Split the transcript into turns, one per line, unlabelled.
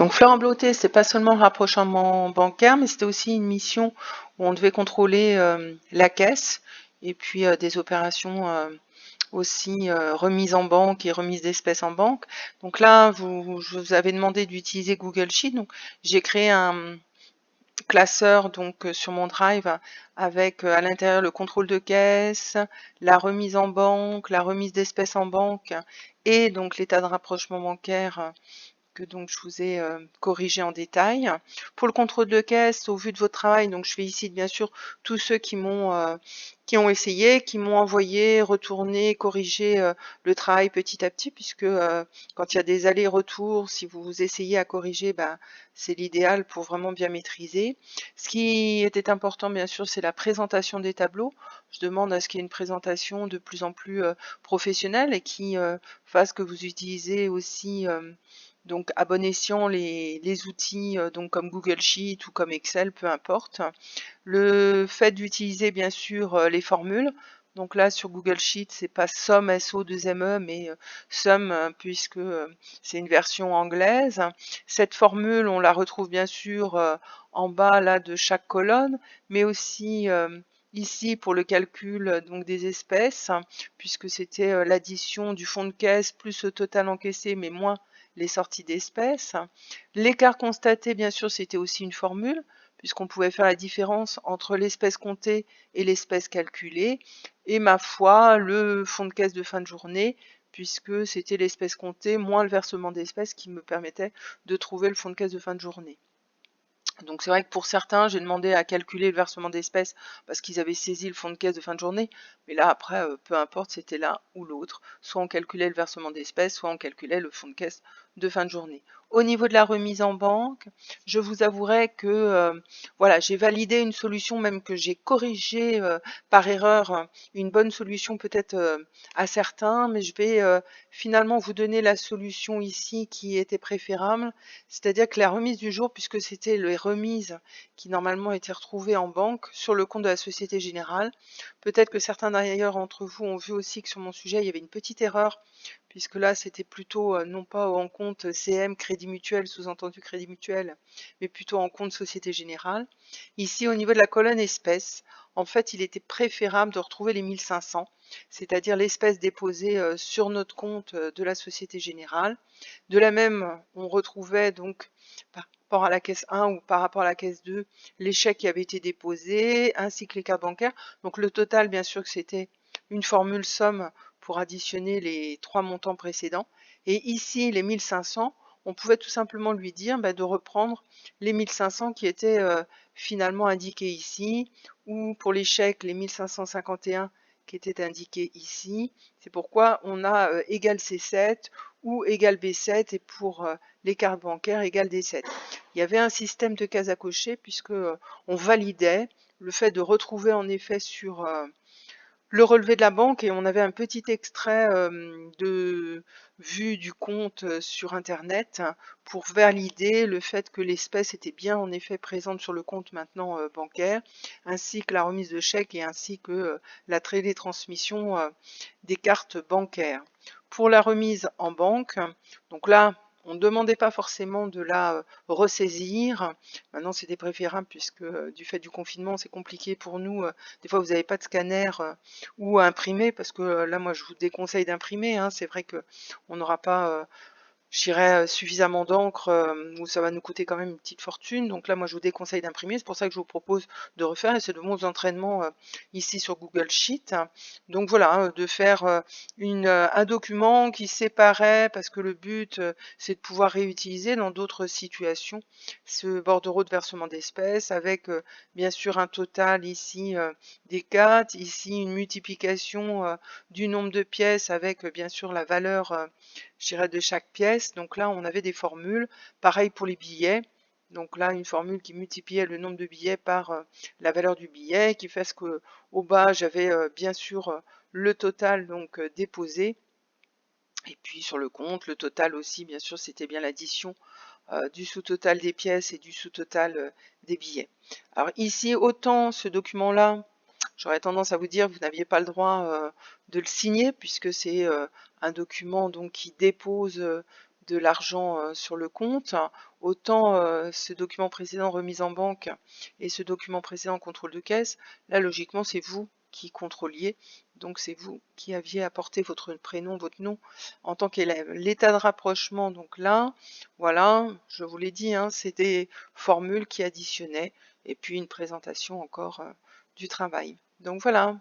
Donc Fleur Bleuté, c'est pas seulement le rapprochement bancaire, mais c'était aussi une mission où on devait contrôler la caisse et puis des opérations aussi remise en banque et remise d'espèces en banque. Donc là, je vous avais demandé d'utiliser Google Sheet. Donc j'ai créé un classeur donc sur mon Drive avec à l'intérieur le contrôle de caisse, la remise en banque, la remise d'espèces en banque et donc l'état de rapprochement bancaire que donc je vous ai corrigé en détail. Pour le contrôle de caisse, au vu de votre travail, donc je fais ici bien sûr tous ceux qui ont essayé, qui m'ont envoyé, retourné, corrigé le travail petit à petit, puisque quand il y a des allers-retours, si vous essayez à corriger, ben, c'est l'idéal pour vraiment bien maîtriser. Ce qui était important, bien sûr, c'est la présentation des tableaux. Je demande à ce qu'il y ait une présentation de plus en plus professionnelle et qui fasse que vous utilisez aussi donc à bon escient les outils donc comme Google Sheet ou comme Excel, peu importe. Le fait d'utiliser bien sûr les formules. Donc là sur Google Sheet, c'est pas SOM SO2ME mais SUM puisque c'est une version anglaise. Cette formule, on la retrouve bien sûr en bas là de chaque colonne, mais aussi ici pour le calcul donc des espèces, puisque c'était l'addition du fonds de caisse plus le total encaissé mais moins les sorties d'espèces. L'écart constaté, bien sûr, c'était aussi une formule, puisqu'on pouvait faire la différence entre l'espèce comptée et l'espèce calculée. Et ma foi, le fonds de caisse de fin de journée, puisque c'était l'espèce comptée moins le versement d'espèces qui me permettait de trouver le fonds de caisse de fin de journée. Donc c'est vrai que pour certains, j'ai demandé à calculer le versement d'espèces parce qu'ils avaient saisi le fonds de caisse de fin de journée. Mais là, après, peu importe, c'était l'un ou l'autre. Soit on calculait le versement d'espèces, soit on calculait le fonds de caisse de fin de journée. Au niveau de la remise en banque, je vous avouerai que voilà, j'ai validé une solution, même que j'ai corrigé par erreur une bonne solution peut-être à certains, mais je vais finalement vous donner la solution ici qui était préférable. C'est-à-dire que la remise du jour, puisque c'était les remises qui normalement étaient retrouvées en banque sur le compte de la Société Générale, peut-être que certains d'ailleurs entre vous ont vu aussi que sur mon sujet, il y avait une petite erreur, puisque là, c'était plutôt non pas en compte CM, Crédit Mutuel, sous-entendu Crédit Mutuel, mais plutôt en compte Société Générale. Ici, au niveau de la colonne espèces, en fait, il était préférable de retrouver les 1500, c'est-à-dire l'espèce déposée sur notre compte de la Société Générale. De la même, on retrouvait donc par rapport à la caisse 1 ou par rapport à la caisse 2, les chèques qui avaient été déposés, ainsi que les cartes bancaires. Donc le total, bien sûr que c'était une formule somme pour additionner les trois montants précédents. Et ici, les 1500, on pouvait tout simplement lui dire de reprendre les 1500 qui étaient finalement indiqués ici, ou pour les chèques, les 1551 qui étaient indiqués ici. C'est pourquoi on a égal C7 ou égal B7 et pour les cartes bancaires égal D7. Il y avait un système de cases à cocher puisque on validait le fait de retrouver en effet sur le relevé de la banque et on avait un petit extrait de vue du compte sur internet pour valider le fait que l'espèce était bien en effet présente sur le compte maintenant bancaire, ainsi que la remise de chèques et ainsi que la télétransmission des cartes bancaires. Pour la remise en banque, donc là on ne demandait pas forcément de la ressaisir. Maintenant, c'était préférable puisque du fait du confinement, c'est compliqué pour nous. Des fois, vous n'avez pas de scanner ou à imprimer parce que là, moi, je vous déconseille d'imprimer. Hein. C'est vrai que on n'aura pas je dirais suffisamment d'encre où ça va nous coûter quand même une petite fortune. Donc là, moi, je vous déconseille d'imprimer. C'est pour ça que je vous propose de refaire. Et c'est de bons entraînements ici sur Google Sheet. Donc voilà, de faire un document qui séparait, parce que le but, c'est de pouvoir réutiliser dans d'autres situations ce bordereau de versement d'espèces avec bien sûr un total ici des 4, ici une multiplication du nombre de pièces avec bien sûr la valeur je dirais de chaque pièce. Donc là, on avait des formules. Pareil pour les billets. Donc là, une formule qui multipliait le nombre de billets par la valeur du billet, qui fait que au bas, j'avais bien sûr le total donc déposé. Et puis sur le compte, le total aussi, bien sûr, c'était bien l'addition du sous-total des pièces et du sous-total des billets. Alors ici, autant ce document-là, j'aurais tendance à vous dire que vous n'aviez pas le droit de le signer puisque c'est un document donc qui dépose de l'argent sur le compte, autant ce document précédent remise en banque et ce document précédent contrôle de caisse, là logiquement c'est vous qui contrôliez, donc c'est vous qui aviez apporté votre prénom, votre nom en tant qu'élève. L'état de rapprochement, donc là, voilà, je vous l'ai dit, hein, c'est des formules qui additionnaient et puis une présentation encore du travail. Donc voilà.